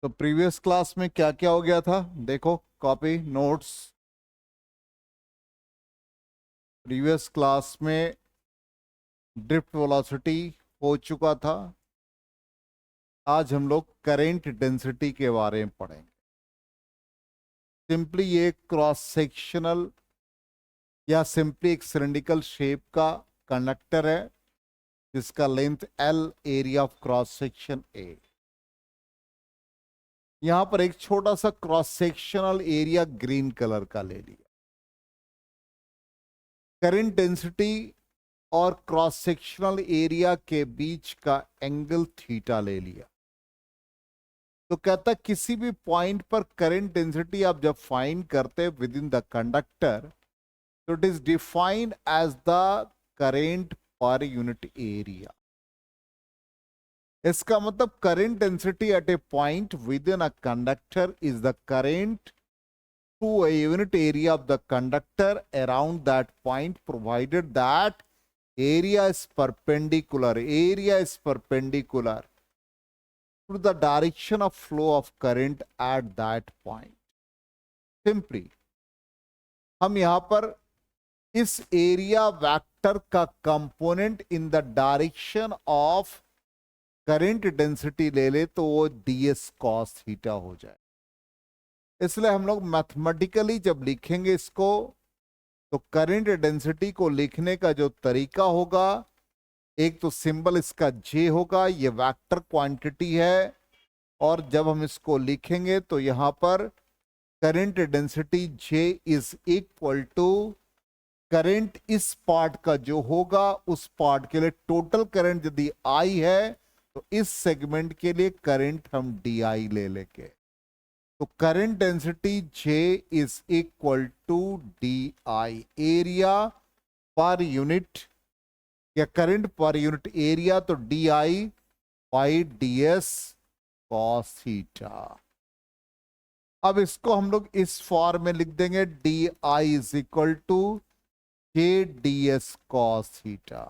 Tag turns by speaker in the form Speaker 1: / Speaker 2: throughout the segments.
Speaker 1: तो previous class में क्या क्या हो गया था, देखो कॉपी नोट्स। प्रीवियस क्लास में ड्रिफ्ट वेलोसिटी हो चुका था। आज हम लोग करेंट डेंसिटी के बारे में पढ़ेंगे। सिंपली ये क्रॉस सेक्शनल या सिंपली एक सिलेंड्रिकल शेप का कंडक्टर है जिसका length L, area of cross section A। यहां पर एक छोटा सा cross sectional area green colour का ले लिया। करंट डेंसिटी और क्रॉस सेक्शनल एरिया के बीच का एंगल थीटा ले लिया। तो कहता है किसी भी पॉइंट पर करंट डेंसिटी आप जब फाइंड करते विद इन द कंडक्टर, तो it is defined as the current per unit area. इसका मतलब current density at a point within a conductor is the current to a unit area of the conductor around that point, provided that area is perpendicular to the direction of flow of current at that point. Simply हम यहां पर इस area vector का component in the direction of current density ले ले तो वो ds cos theta हो जाए। इसलिए हम लोग मैथमेटिकली जब लिखेंगे इसको, तो करंट डेंसिटी को लिखने का जो तरीका होगा, एक तो सिंबल इसका J होगा, ये वेक्टर क्वांटिटी है, और जब हम इसको लिखेंगे तो यहां पर current density J is equal to current इस पार्ट का जो होगा उस पार्ट के लिए टोटल करंट यदि I है तो इस सेगमेंट के लिए करंट हम DI ले लेंगे। तो current density J is equal to DI, area per unit या करंट पर यूनिट एरिया, तो DI by DS cos theta. अब इसको हम लोग इस फॉर्म में लिख देंगे, DI is equal to JDS cos theta.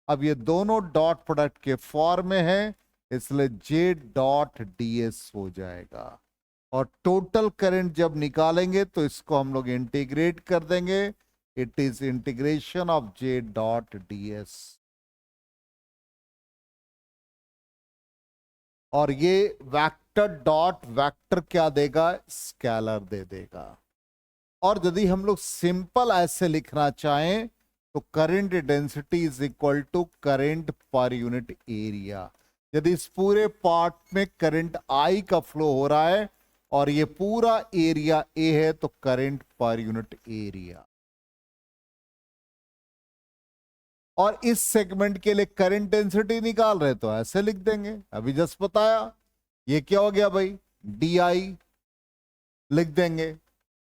Speaker 1: अब ये दोनों डॉट प्रोडक्ट के फॉर्म में है, इसलिए J डॉट DS हो जाएगा। और टोटल करंट जब निकालेंगे तो इसको हम लोग इंटीग्रेट कर देंगे। It is integration of J dot DS, और ये वेक्टर डॉट वेक्टर क्या देगा, स्केलर दे देगा। और यदि हम लोग सिंपल ऐसे लिखना चाहें तो current density is equal to current per unit area. यदि इस पूरे पार्ट में करंट I का फ्लो हो रहा है और ये पूरा एरिया A है, तो करंट पर यूनिट एरिया। और इस सेगमेंट के लिए करंट डेंसिटी निकाल रहे तो ऐसे लिख देंगे, अभी जस्ट बताया। ये क्या हो गया भाई, DI लिख देंगे,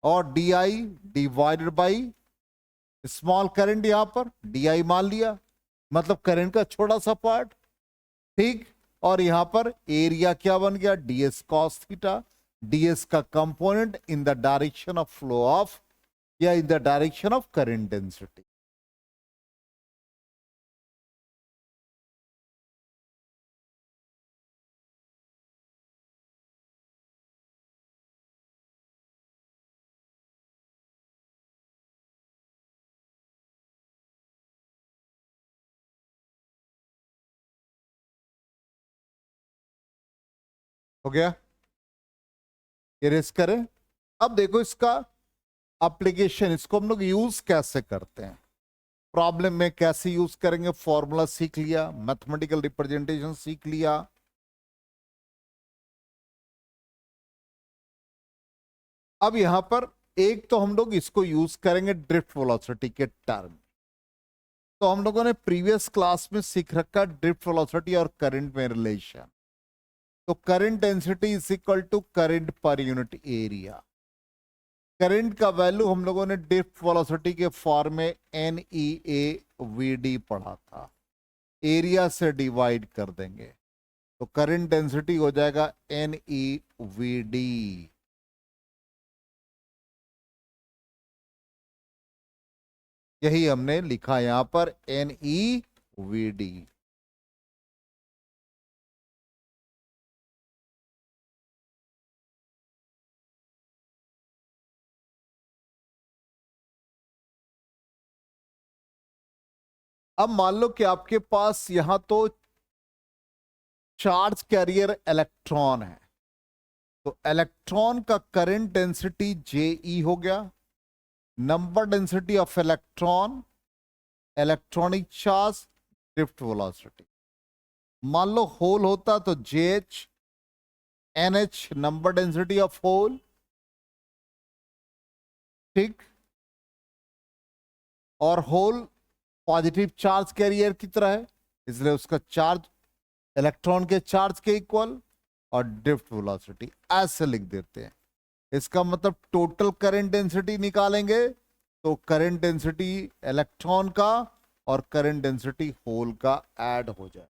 Speaker 1: और DI divided by small current, यहां पर DI मान लिया, मतलब करंट का छोटा सा पार्ट, ठीक। और यहां पर एरिया क्या बन गया, DS cos थीटा। DS का component in the direction of flow of या in the direction of current density. हो गया, इरेज करें। अब देखो इसका एप्लीकेशन, इसको हम लोग यूज कैसे करते हैं, प्रॉब्लम में कैसे यूज करेंगे। फॉर्मूला सीख लिया, मैथमेटिकल रिप्रेजेंटेशन सीख लिया। अब यहां पर एक तो हम लोग इसको यूज करेंगे ड्रिफ्ट वेलोसिटी के टर्म। तो हम लोगों ने प्रीवियस क्लास में सीख रखा ड्रिफ्ट वेलोसिटी और करंट में रिलेशन। तो current density is equal to current per unit area. Current का वैल्यू हम लोगों ने ड्रिफ्ट वेलोसिटी के फॉर्म में NEAVD पढ़ा था, एरिया से डिवाइड कर देंगे तो करंट डेंसिटी हो जाएगा NEVD। यही हमने लिखा यहां पर NEVD। अब मान लो कि आपके पास यहां तो चार्ज कैरियर इलेक्ट्रॉन है, तो इलेक्ट्रॉन का करंट डेंसिटी Je हो गया, number density of electron, electronic charge, drift velocity. मान लो होल होता तो JH, NH number density of hole, ठीक, और होल पॉजिटिव चार्ज कैरियर की तरह है, इसलिए उसका चार्ज इलेक्ट्रॉन के चार्ज के इक्वल, और ड्रिफ्ट वेलोसिटी ऐसे लिख देते हैं। इसका मतलब टोटल करंट डेंसिटी निकालेंगे तो करंट डेंसिटी इलेक्ट्रॉन का और करंट डेंसिटी होल का ऐड हो जाए।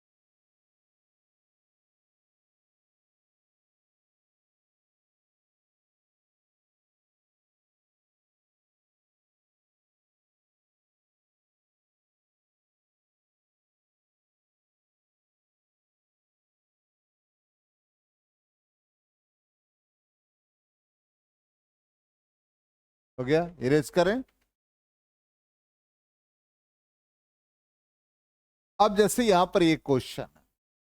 Speaker 1: हो गया, इरेज करें। अब जैसे यहां पर ये क्वेश्चन है,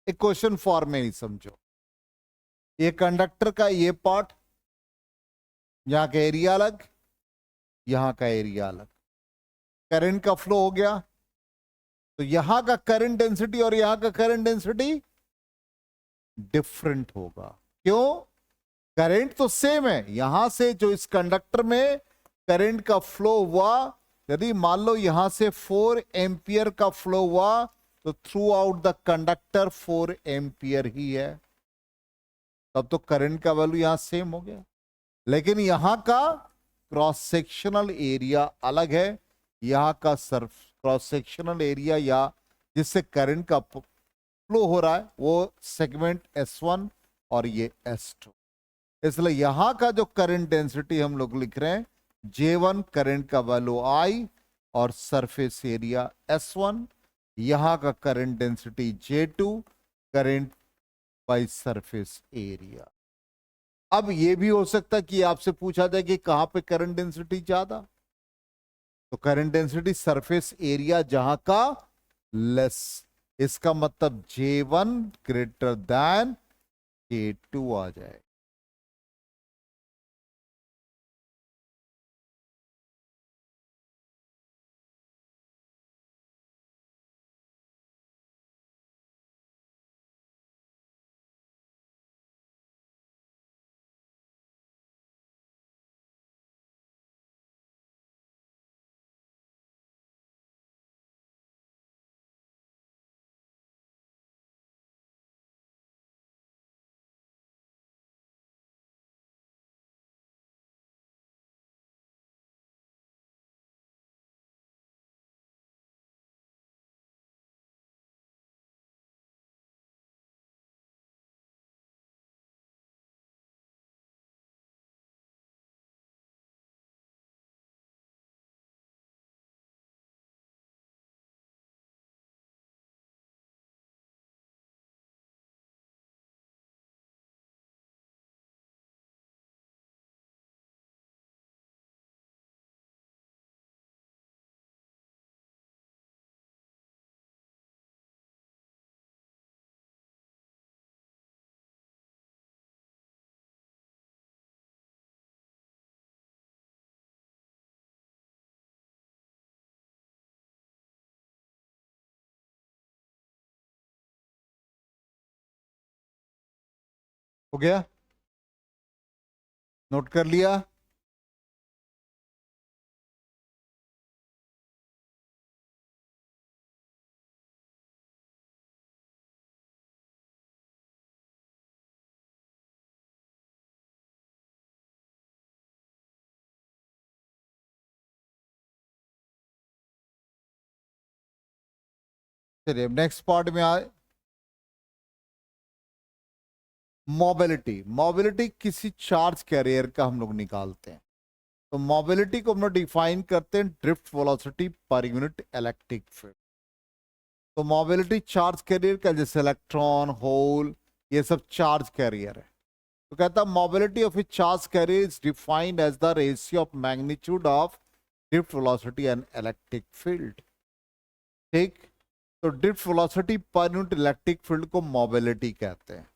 Speaker 1: एक क्वेश्चन फॉर्म में ही समझो, ये कंडक्टर का ये पार्ट, यहां का एरिया अलग, यहां का एरिया अलग, करंट का फ्लो हो गया, तो यहां का करंट डेंसिटी और यहां का करंट डेंसिटी डिफरेंट होगा। क्यों? करंट तो सेम है, यहां से जो इस कंडक्टर में करंट का फ्लो हुआ, यदि मान लो यहां से 4 एम्पियर का फ्लो हुआ तो throughout the conductor 4 ampere ही है, तब तो करंट का वैल्यू यहां सेम हो गया। लेकिन यहां का क्रॉस सेक्शनल एरिया अलग है, यहां का सरफ क्रॉस सेक्शनल एरिया या जिससे करंट का फ्लो हो रहा है वो सेगमेंट S1 और ये S2, इसलिए यहां का जो करंट डेंसिटी हम लोग लिख रहे हैं J1 करंट का वैल्यू I और सरफेस एरिया S1, यहां का current density J2 current by surface area. अब यह भी हो सकता है कि आपसे पूछा जाए कि कहां पे करंट डेंसिटी ज्यादा, तो करंट डेंसिटी सरफेस एरिया जहां का लेस, इसका मतलब J1 ग्रेटर देन J2 आ जाए। हो गया, नोट कर लिया। चलिए नेक्स्ट पार्ट में आए, मोबिलिटी। मोबिलिटी किसी चार्ज कैरियर का हम लोग निकालते हैं, तो मोबिलिटी को हम लोग डिफाइन करते हैं drift velocity per unit electric field. तो मोबिलिटी चार्ज कैरियर का, जैसे इलेक्ट्रॉन, होल, ये सब चार्ज कैरियर है, तो कहता है mobility of a charge carrier is defined as the ratio of magnitude of drift velocity and electric field. ठीक। तो drift velocity per unit electric field को मोबिलिटी कहते हैं।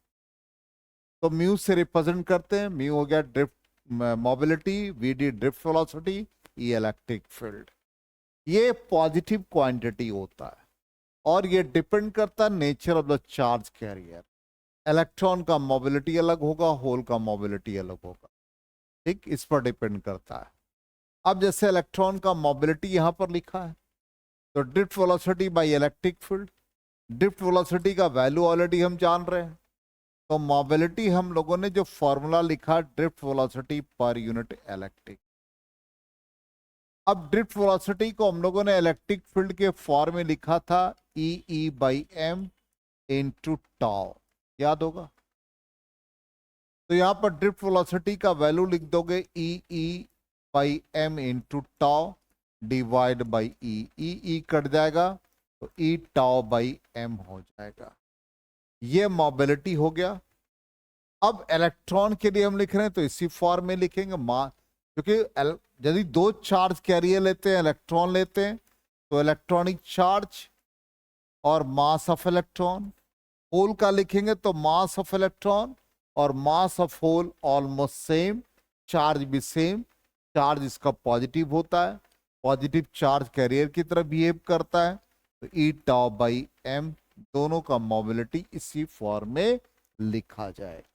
Speaker 1: तो म्यू से रिप्रेजेंट करते हैं, म्यू हो गया drift mobility, V D drift velocity, E electric field. ये पॉजिटिव क्वांटिटी होता है और ये डिपेंड करता है nature of the charge carrier. Electron का मोबिलिटी अलग होगा, होल का मोबिलिटी अलग होगा। ठीक, इस पर डिपेंड करता है। अब जैसे इलेक्ट्रॉन का मोबिलिटी यहां पर लिखा है, तो drift velocity by electric field, drift velocity का वैल्यू ऑलरेडी हम जान रहे हैं। तो मोबिलिटी हम लोगों ने जो फॉर्मूला लिखा, drift velocity per unit electric. अब ड्रिफ्ट वेलोसिटी को हम लोगों ने इलेक्ट्रिक फील्ड के फॉर्म में लिखा था, ई बाई एम इंटू टाउ, याद होगा। तो यहां पर ड्रिफ्ट वेलोसिटी का वैल्यू लिख दोगे, E by M into tau divide by E cut जाएगा, तो ई टाउ बाई एम हो जाएगा। ये मोबिलिटी हो गया। अब इलेक्ट्रॉन के लिए हम लिख रहे हैं तो इसी फॉर्म में लिखेंगे, क्योंकि यदि दो चार्ज कैरियर लेते हैं, इलेक्ट्रॉन लेते हैं, तो इलेक्ट्रॉनिक चार्ज और मास ऑफ इलेक्ट्रॉन। होल का लिखेंगे तो मास ऑफ इलेक्ट्रॉन और mass of hole almost same, charge भी सेम। चार्ज इसका पॉजिटिव होता है, पॉजिटिव चार्ज कैरियर की तरह बिहेव करता है। तो ई टाउ बाई एम, दोनों का मोबिलिटी इसी फॉर्म में लिखा जाएगा।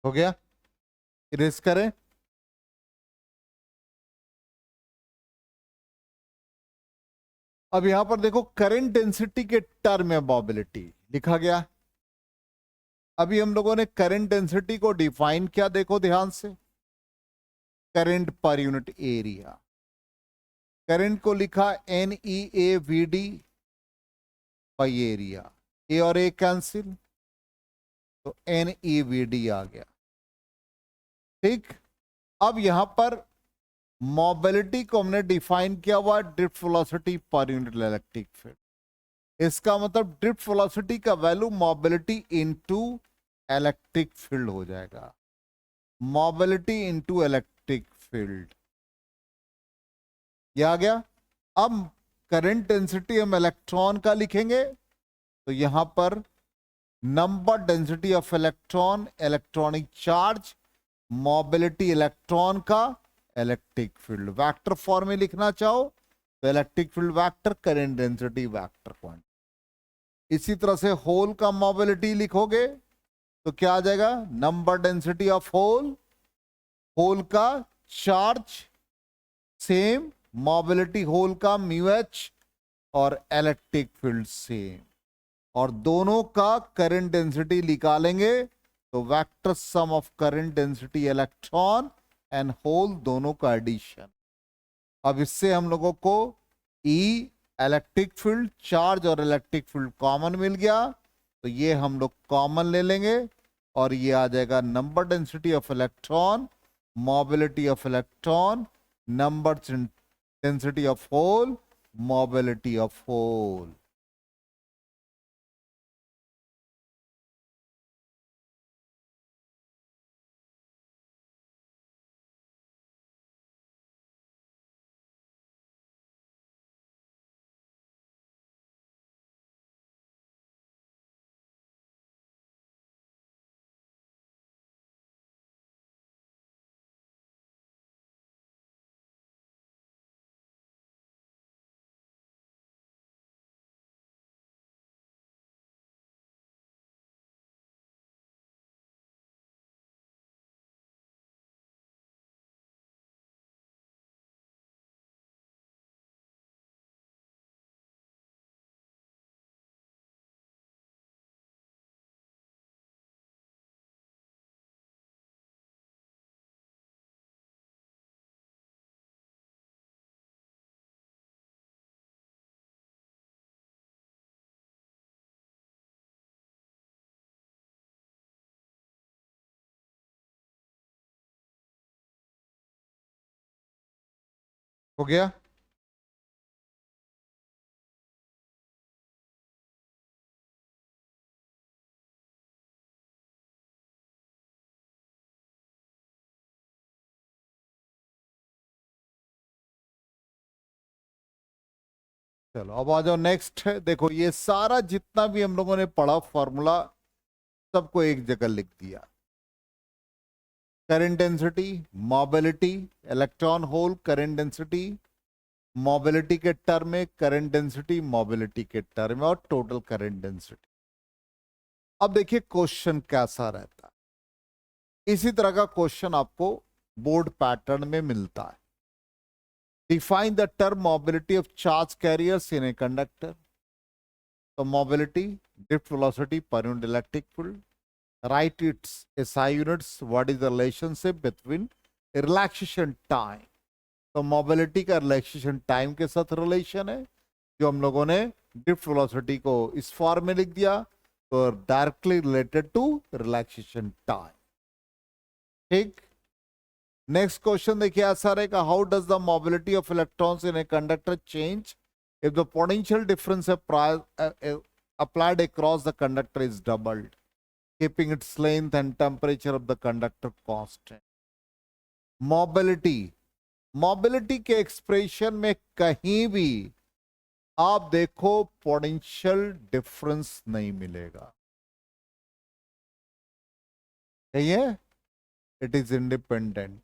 Speaker 1: हो गया, इरेज करें। अब यहां पर देखो, करंट डेंसिटी के टर्म में मोबिलिटी लिखा गया। अभी हम लोगों ने करंट डेंसिटी को डिफाइन किया, देखो ध्यान से, current per unit area. Current को लिखा N E A V D by area, A और ए कैंसिल, तो एन ई वी डी आ गया। ठीक। अब यहां पर मोबिलिटी को हमने डिफाइन किया हुआ drift velocity per unit electric field. इसका मतलब ड्रिफ्ट वेलोसिटी का value mobility into electric field हो जाएगा, मोबिलिटी इनटू इलेक्ट्रिक फील्ड। ये आ गया। अब करंट डेंसिटी हम इलेक्ट्रॉन का लिखेंगे, तो यहां पर number density of electron, electronic charge, mobility electron का, इलेक्ट्रिक फील्ड। वेक्टर फॉर्म में लिखना चाहो तो electric field vector, current density vector quantity. इसी तरह से होल का मोबिलिटी लिखोगे तो क्या आ जाएगा, number density of hole, hole का चार्ज सेम, मोबिलिटी होल का म्यू एच, और इलेक्ट्रिक फील्ड सेम, और दोनों का करंट डेंसिटी निकालेंगे तो vector sum of current density electron and hole, दोनों का एडिशन। अब इससे हम लोगों को ई इलेक्ट्रिक फील्ड, चार्ज और इलेक्ट्रिक फील्ड कॉमन मिल गया, तो ये हम लोग कॉमन ले लेंगे और ये आ जाएगा number density of electron, mobility of electron, number density of hole, mobility of hole. हो गया। चलो अब आ जाओ नेक्स्ट। देखो ये सारा जितना भी हम लोगों ने पढ़ा फॉर्मूला सबको एक जगह लिख दिया। Current density, mobility, electron hole current density, mobility के टर्म में, करंट डेंसिटी मोबिलिटी के टर्म में, और टोटल करंट डेंसिटी। अब देखिए क्वेश्चन कैसा रहता है। इसी तरह का क्वेश्चन आपको बोर्ड पैटर्न में मिलता है। Define the term mobility of charge carriers in a conductor. तो mobility, drift velocity per unit electric field, write its SI units, what is the relationship between relaxation time। तो mobility का relaxation time के साथ relation है, जो हम लोगों ने ड्रिफ्ट वेलोसिटी को इस फॉर्म में लिख दिया, तो directly related to relaxation time. ठीक। नेक्स्ट क्वेश्चन देखिए ऐसा रहेगा, how does the mobility of electrons in a conductor change if the potential difference applied across the conductor is doubled, keeping its length and temperature of the conductor constant। Mobility, mobility के expression में कहीं भी आप देखो potential difference नहीं मिलेगा। सही है, इट इज इंडिपेंडेंट।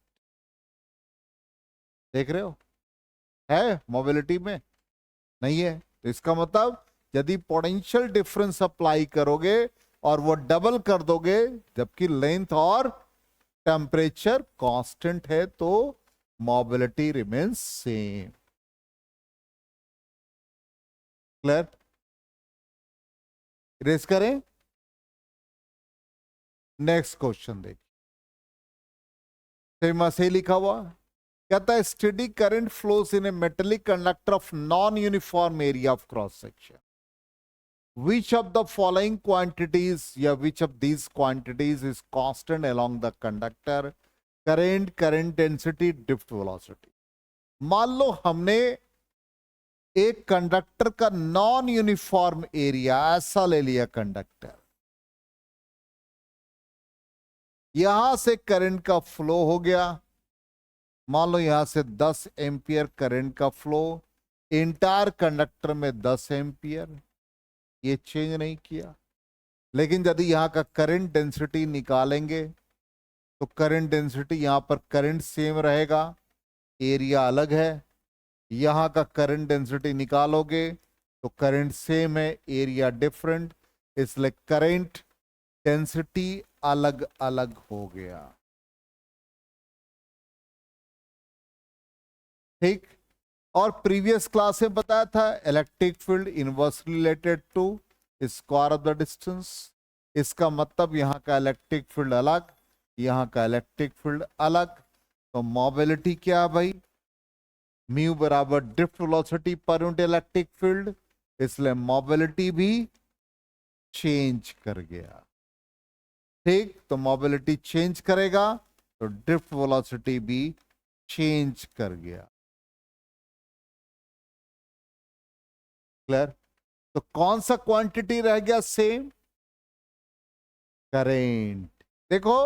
Speaker 1: देख रहे हो, है मोबिलिटी में नहीं है। तो इसका मतलब यदि पोटेंशियल डिफरेंस अप्लाई करोगे और वो डबल कर दोगे, जबकि लेंथ और टेम्परेचर कांस्टेंट है, तो mobility remains same. Clear? Erase करें। नेक्स्ट क्वेश्चन देखिए, सेम से लिखा हुआ कहता है, steady current flows in A metallic conductor of non uniform area of cross section. Which of the following quantities, या which of these quantities is constant along the conductor? Current, current density, drift velocity। मान लो हमने एक conductor का non uniform area ऐसा ले लिया, conductor, यहां से करंट का फ्लो हो गया, मान लो यहां से 10 एम्पियर करंट का फ्लो, इंटायर कंडक्टर में 10 एम्पियर, ये चेंज नहीं किया। लेकिन यदि यहां का करंट डेंसिटी निकालेंगे, तो करंट डेंसिटी यहां पर करंट सेम रहेगा, एरिया अलग है। यहां का करंट डेंसिटी निकालोगे तो करंट सेम है, एरिया डिफरेंट, इसलिए करंट डेंसिटी अलग अलग हो गया। ठीक। और प्रीवियस क्लास में बताया था, electric field inversely related to square of the distance. इसका मतलब यहां का इलेक्ट्रिक फील्ड अलग, यहां का इलेक्ट्रिक फील्ड अलग। तो मोबिलिटी क्या है भाई, म्यू बराबर drift velocity per unit electric field, इसलिए मोबिलिटी भी चेंज कर गया। ठीक। तो मोबिलिटी चेंज करेगा तो ड्रिफ्ट वेलोसिटी भी चेंज कर गया। क्लियर? तो कौन सा क्वांटिटी रह गया सेम? करेंट। देखो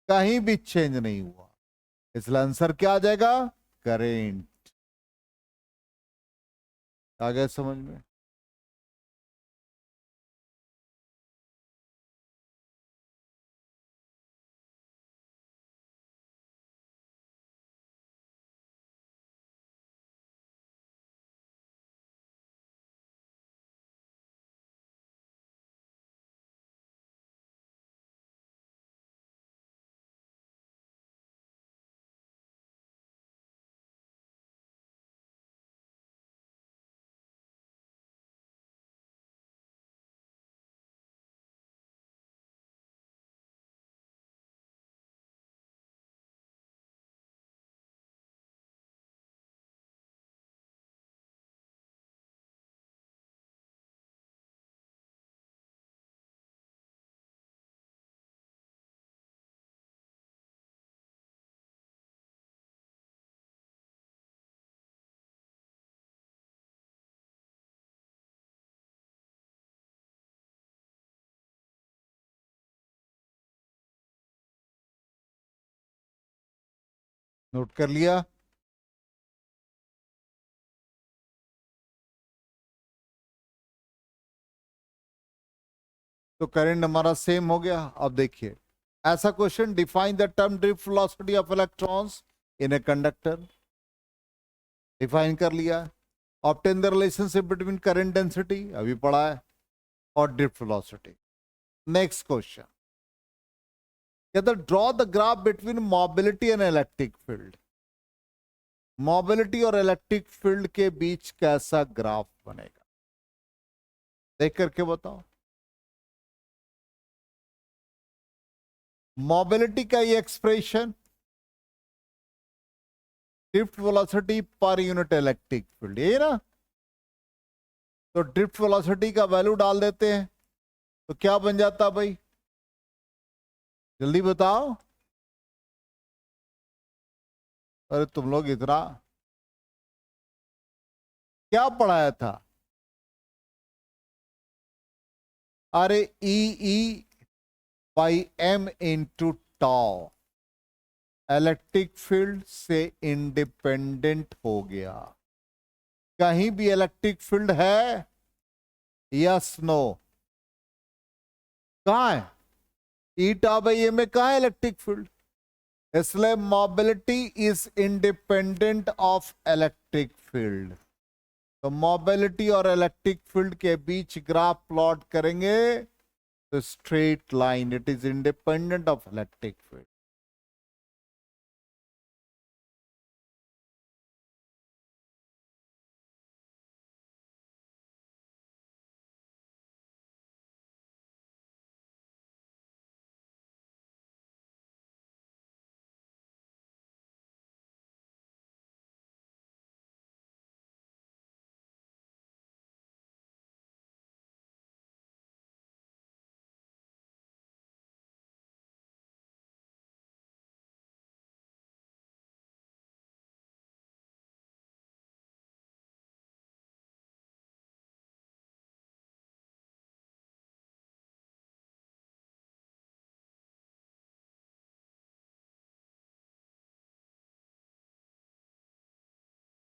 Speaker 1: कहीं भी चेंज नहीं हुआ, इसलिए आंसर क्या आ जाएगा? करेंट। आ गया समझ में? नोट कर लिया? तो करंट हमारा सेम हो गया। अब देखिए ऐसा question, define the term drift velocity of electrons in a conductor. Define कर लिया। Obtain the relationship between current density, अभी पढ़ा है, और ड्रिफ्ट वेलोसिटी। नेक्स्ट क्वेश्चन, कहता draw the graph between mobility and electric field. Mobility और electric field के बीच कैसा ग्राफ बनेगा, देख करके बताओ। मोबिलिटी का ये expression, drift velocity per unit electric field, ये ना। तो ड्रिफ्ट वेलोसिटी का वैल्यू डाल देते हैं, तो क्या बन जाता भाई, जल्दी बताओ। अरे तुम लोग इतना क्या पढ़ाया था? अरे e e by M into tau, electric field से इंडिपेंडेंट हो गया। कहीं भी इलेक्ट्रिक फील्ड है? Yes no? कहां है? ईटा बाई ए में कहां है इलेक्ट्रिक फील्ड? इसलिए mobility is independent of electric field. तो मोबिलिटी और इलेक्ट्रिक फील्ड के बीच ग्राफ प्लॉट करेंगे तो straight line, it is independent of electric field.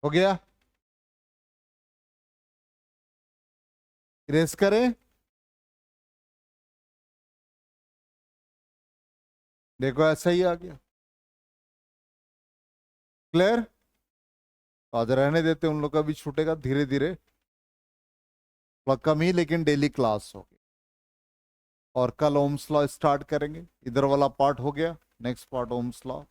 Speaker 1: हो गया? इरेज करें? देखो ऐसा ही आ गया। क्लियर? आज रहने देते, उन लोग का भी छूटेगा धीरे धीरे, थोड़ा कम ही, लेकिन डेली क्लास होगी। और कल ओम्स लॉ स्टार्ट करेंगे। इधर वाला पार्ट हो गया, नेक्स्ट पार्ट ओम्स लॉ।